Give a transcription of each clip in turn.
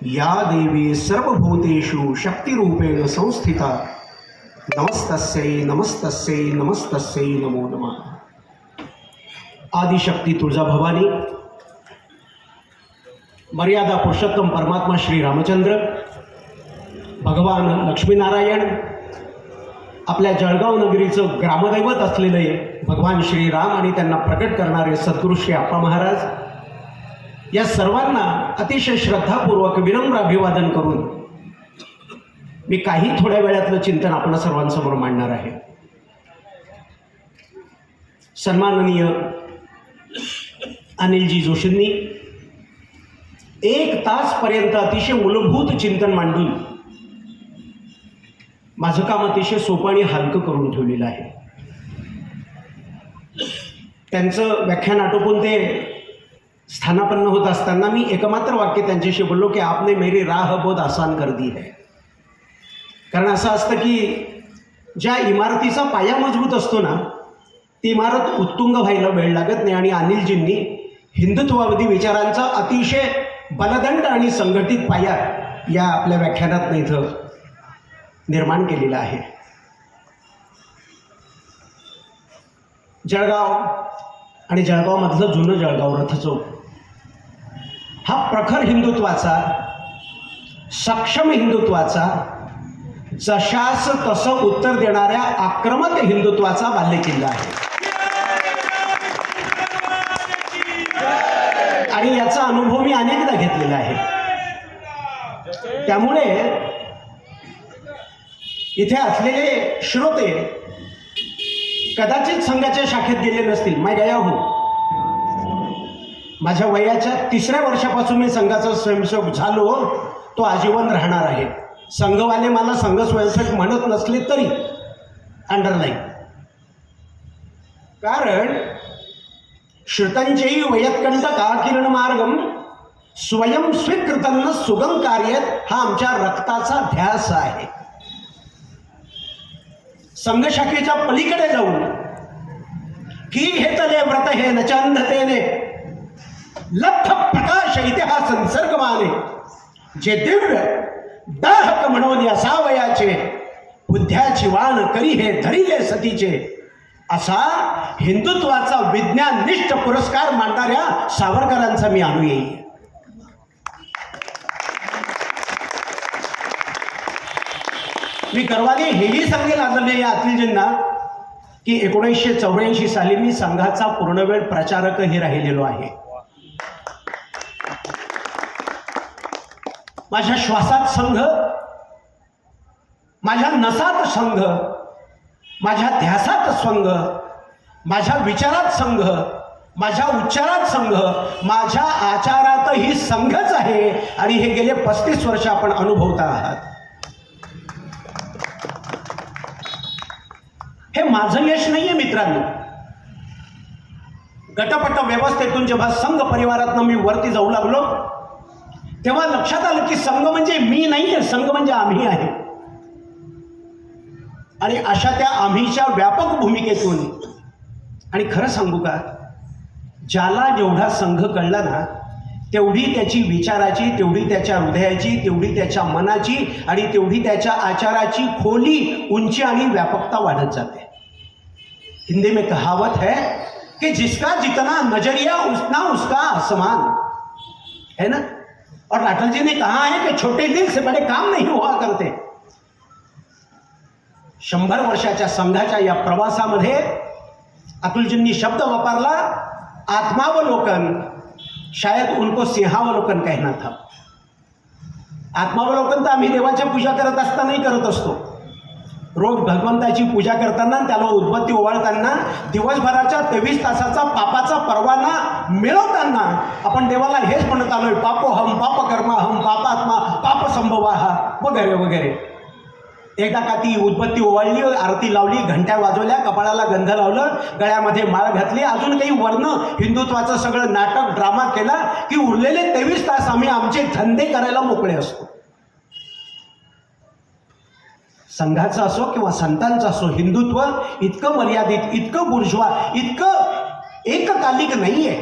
या देवी सर्वभूतेषु शक्तिरूपेण संस्थिता नमस्तस्यै नमस्तस्यै नमस्तस्यै नमो नमः। आदिशक्ती तुळजाभवानी, मर्यादा पुरुषोत्तम परमात्मा श्री रामचंद्र, भगवान लक्ष्मीनारायण, आपल्या जळगाव नगरीचं ग्रामदैवत असलेले भगवान श्रीराम आणि त्यांना प्रकट करणारे सद्गुरू श्री आप्पा महाराज, या सर्वांना अतिशय श्रद्धापूर्वक विनम्र अभिवादन करून मी काही थोड्या वेळातलं चिंतन आपण सर्वांसमोर मांडणार आहे। सन्माननीय अनिलजी जोशींनी 1 तासपर्यंत अतिशय मूलभूत चिंतन मांडून माझं काम अतिशय सोपं आणि हलकं करून ठेवलेलं आहे। त्यांचं व्याख्यान आटोपून ते स्थानापन्न होत असताना मी एकमात्र वाक्य त्यांच्याशी बोललो की आपने मेरी राह बहुत आसान कर दी है। कारण असं असतं की ज्या इमारतीचा पाया मजबूत असतो ना, ती इमारत उत्तुंग व्हायला वेळ लागत नाही। आणि अनिलजींनी हिंदुत्ववादी विचारांचा अतिशय बलदंड आणि संघटित पाया या आपल्या व्याख्यानात इथं निर्माण केलेला आहे। जळगाव आणि जळगावमधलं जुनं जळगाव रथ चौक हा प्रखर हिंदुत्वाचा, सक्षम हिंदुत्वाचा, जशास तसं उत्तर देणाऱ्या आक्रमक हिंदुत्वाचा बालेकिल्ला आहे। आणि याचा अनुभव मी अनेकदा घेतलेला आहे। त्यामुळे इथे असलेले श्रोते कदाचित संघाच्या शाखेत गेले नसतील। मैं गया हूं। माझ्या वयाच्या 3ऱ्या वर्षापासून मी संघाचा स्वयंसेवक झालो, तो आजीवन राहणार आहे। संघवाले मला संघ स्वयंसेवक म्हणत नसले तरी अंडरलाईन, कारण श्रुतंचैव वयत्कंटका किरण मार्गम स्वयं स्वीकृतन्न सुगम कार्यत हा आमच्या रक्ताचा ध्यास आहे। संघशाखेच्या पलीकडे जाऊन की घेतले व्रत हे नचंधतेने लब्ध प्रकाश इतिहास संसर्गमाने जे दिव्य दाहक म्हणून असावयाचे बुद्ध्याची वाण करी हे धरिले सतीचे असा हिंदुत्वाचा विज्ञाननिष्ठ पुरस्कार मांडणाऱ्या सावरकरांचा मी अनुयायी आहे। मी गर्वाने हेही सांगेल आदरणीय अनिलजींना की 1984 साली मी संघाचा पूर्णवेळ प्रचारकही राहिलेलो आहे। माझ्या श्वासात संघ, माझ्या नसात संघ, माझ्या ध्यासात संघ, माझ्या विचारात संघ, माझ्या उच्चारात संघ, माझ्या आचारातही संघच आहे। आणि हे गेले 35 वर्ष आपण अनुभवता आहात। हे माझं यश नाहीये मित्रांनो। गटपट व्यवस्थेतून जेव्हा संघ परिवारातनं मी वरती जाऊ लागलो तेव्हा लक्षात आलं की संघ म्हणजे मी नाहीये, संघ म्हणजे आम्ही आहे। आणि अशा त्या आम्हीच्या व्यापक भूमिकेतून, आणि खरं सांगू का, ज्याला जेवढा संघ कळला ना तेवढी त्याची विचाराची, तेवढी त्याच्या हृदयाची, तेवढी त्याच्या मनाची आणि तेवढी त्याच्या आचाराची खोली, उंची आणि व्यापकता वाढत जाते। हिंदी में कहावत है कि जिसका जितना नजरिया उतना उसका आसमान, है ना। और अटल जी ने कहा है कि छोटे दिल से बड़े काम नहीं हुआ करते। 100 वर्षाच्या संघाच्या या प्रवासामध्ये अतुलजींनी शब्द वापरला आत्मावलोकन। शायद उनको सिंहावलोकन कहना था। आत्मावलोकन तर आम्ही देवाची पूजा करत असतानाही करत असतो। रोज भगवंताची पूजा करताना, त्याला उदबत्ती ओवाळताना, दिवसभराच्या 23 तासाचा पापाचा परवाना मिळवताना आपण देवाला हेच म्हणत आलोय, पापोहम पापकर्माहम पापात्मा पापसंभवाहा वगैरे वगैरे। एकदा का ती उदबत्ती ओवाळली, आरती लावली, घंट्या वाजवल्या, कपाळाला गंध लावलं, गळ्यामध्ये माळ घातली, अजून काही वर्ण हिंदुत्वाचं सगळं नाटक ड्रामा केला की उरलेले 23 तास आम्ही आमचे धंदे करायला मोकळे असतो। संघाचा असो किंवा संतांचा असो, हिंदुत्व इतकं मर्यादित, इतकं बुर्जवा, इतकं एककालिक नाहीये।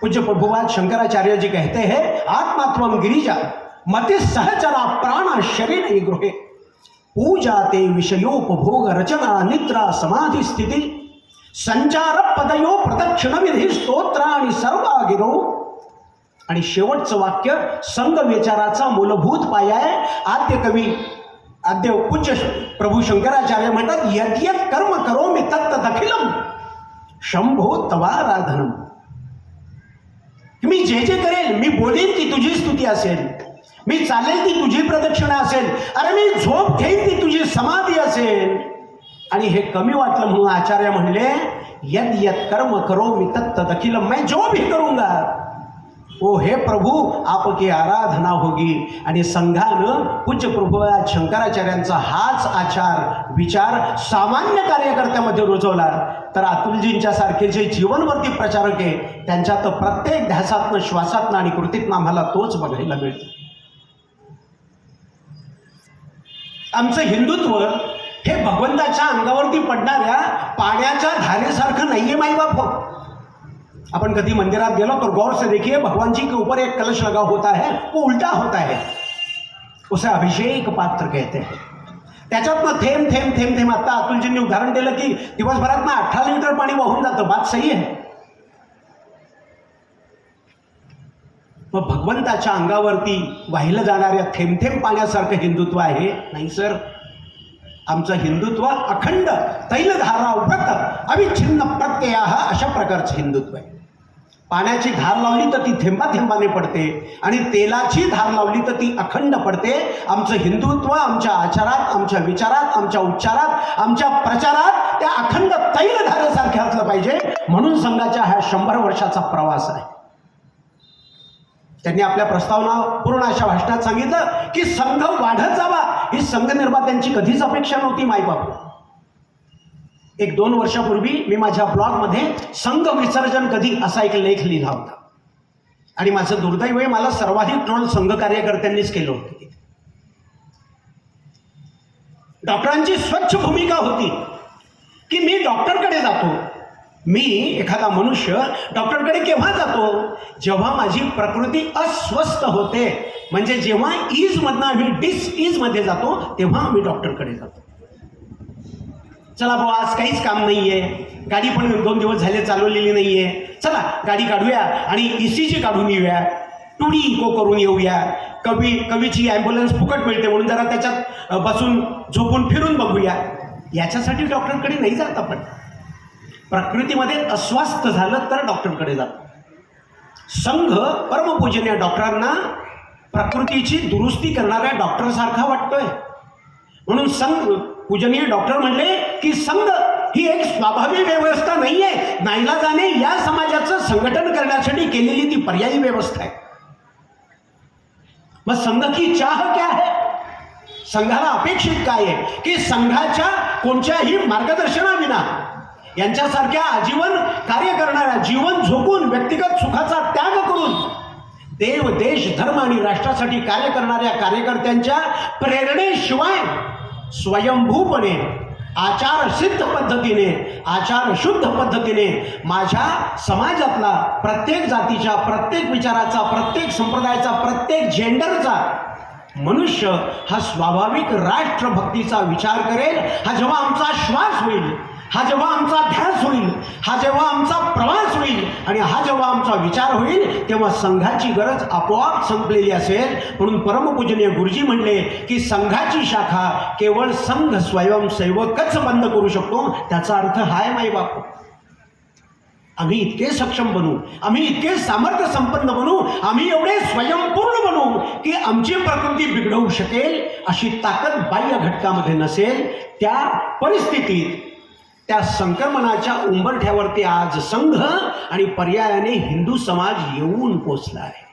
पूज्य प्रभुपाद शंकराचार्य जी कहते हैं, आत्मात्मम गिरिजा मति सहचरा प्राण शरीर गृहे पूजा ते विषयोपभोग रचना निद्रा समाधि स्थिति संचार पदयो प्रदक्षिण विधी स्तोत्र आणि सर्वागिरो. आणि शेवटचं वाक्य संघ विचाराचा मूलभूत पाया आहे. आद्य पूज्य प्रभू शंकराचार्य म्हणतात, यद्यत कर्म करोमि तत्तदखिलम शंभो तवाराधनम. मी जे जे करेल, मी बोलेन ती तुझी स्तुती असेल, मी चालेल ती तुझी प्रदक्षिणा असेल, अरे मी झोप घेईन ती तुझी समाधी असेल. आणि हे कमी वाटलं म्हणून आचार्य म्हणले, यद यद कर्म करोमि तत्तदखिलम, मैं जो भी करूंगा ओ हे प्रभु आपकी आराधना होगी. आणि संघानं पूज्य प्रभुपाद शंकराचार्यांचा हाच आचार विचार सामान्य कार्यकर्त्यामध्ये रुजवला तर अतुलजींच्या सारखे जे जीवनवर्ती प्रचारक आहे त्यांच्या तर प्रत्येक ध्यासातनं, श्वासातनं आणि कृतीतनं आम्हाला तोच बघायला मिळतो. आमचं हिंदुत्व हे भगवंताच्या अंगावरती पडणाऱ्या पाण्याच्या धारेसारखं नाहीये माईबाप. अपन कभी मंदिरात गेलो तो गौर से देखिए, भगवान जी के ऊपर एक कलश लगा होता है, वो उल्टा होता है, उसे अभिषेक पात्र कहते हैं. त्याच्यातनं थेंब थेंब थेंब थेंब, आता अतुलजींनी उदाहरण दिलं की दिवसभरात 18 लिटर पाणी वाहून जातं, बात सही आहे. मग भगवंताच्या अंगावरती वाहिलं जाणाऱ्या थेंब थेंब पाण्यासारखं हिंदुत्व आहे? नाही सर. आमचं हिंदुत्व अखंड तैलधारा व्रत अविच्छिन्न प्रत्यय अशा प्रकारचं हिंदुत्व आहे. पाण्याची धार लावली तर ती थेंबा थेंबाने पडते आणि तेलाची धार लावली तर ती अखंड पडते. आमचं हिंदुत्व आमच्या आचारात, आमच्या विचारात, आमच्या उच्चारात, आमच्या प्रचारात त्या अखंड तैलधारेसारखे असलं पाहिजे. म्हणून संघाच्या हा 100 वर्षाचा प्रवास आहे. त्यांनी आपल्या प्रस्तावना पूर्ण अशा भाषणात सांगितलं की संघ वाढत जावा, ही संघ निर्मात्यांची कधीच अपेक्षा नव्हती मायबाप. 1-2 वर्षापूर्वी मी माझ्या ब्लॉगमध्ये संघ विसर्जन कधी असा एक लेख लिहिला होता आणि माझं दुर्दैव आहे, मला सर्वाधिक ट्रोल संघ कार्यकर्त्यांनीच केलं होतं. डॉक्टरांची स्वच्छ भूमिका होती की मी डॉक्टरकडे जातो. मी एखादा मनुष्य डॉक्टरकडे केव्हा जातो? जेव्हा माझी प्रकृती अस्वस्थ होते, म्हणजे जेव्हा ईजमधनं आम्ही डिसईजमध्ये जातो तेव्हा आम्ही डॉक्टरकडे जातो. चला भाऊ, आज काहीच काम नाही आहे, गाडी पण 2 दिवस झाले चालवलेली नाही आहे, चला गाडी काढूया आणि ECG काढून येऊया, 2D इको करून येऊया, कवीची ॲम्ब्युलन्स फुकट मिळते म्हणून जरा त्याच्यात बसून झोपून फिरून बघूया. याच्यासाठी डॉक्टरकडे नाही जात आपण. प्रकृतीमध्ये अस्वस्थ झालं तर डॉक्टरकडे जातो. संघ परमपूजनीय डॉक्टरांना प्रकृतीची दुरुस्ती करणाऱ्या डॉक्टरसारखा वाटतोय. म्हणून संघ पूजनीय डॉक्टर म्हणले की संघ ही एक स्वाभाविक व्यवस्था नाही आहे, नाईलाजाने या समाजाचं संघटन करण्यासाठी केलेली ती पर्यायी व्यवस्था आहे. मग संघ की चाह क्या है? संघाला अपेक्षित काय आहे की संघाच्या कोणत्याही मार्गदर्शनाविना यांच्यासारख्या आजीवन कार्य करणाऱ्या, जीवन झोकून व्यक्तिगत सुखाचा त्याग करून देव, देश, धर्म आणि राष्ट्रासाठी कार्य करणाऱ्या कार्यकर्त्यांच्या प्रेरणेशिवाय स्वयंभूपणे आचार सिद्ध पद्धतीने, आचार शुद्ध पद्धतीने माझ्या समाजातला प्रत्येक जातीच्या, प्रत्येक विचाराचा, प्रत्येक संप्रदायाचा, प्रत्येक जेंडरचा मनुष्य हा स्वाभाविक राष्ट्रभक्तीचा विचार करेल. हा जेव्हा आमचा श्वास होईल, हा जेव्हा आमचा ध्यास होईल, हा जेव्हा आमचा प्रवास होईल आणि हा जेव्हा आमचा विचार होईल, तेव्हा संघाची गरज आपोआप संपलेली असेल. म्हणून परमपूजनीय गुरुजी म्हणले की संघाची शाखा केवळ संघ स्वयंसेवकच बंद करू शकतो. त्याचा अर्थ हाय माईबाप, आम्ही इतके सक्षम बनू, आम्ही इतके सामर्थ्य संपन्न बनू, आम्ही एवढे स्वयंपूर्ण बनू की आमची प्रकृती बिघडवू शकेल अशी ताकद बाह्य घटकामध्ये नसेल. त्या परिस्थितीत, त्या संक्रमणाच्या उंबरठ्यावरती आज संघ आणि पर्यायाने हिंदू समाज येऊन पोचला आहे.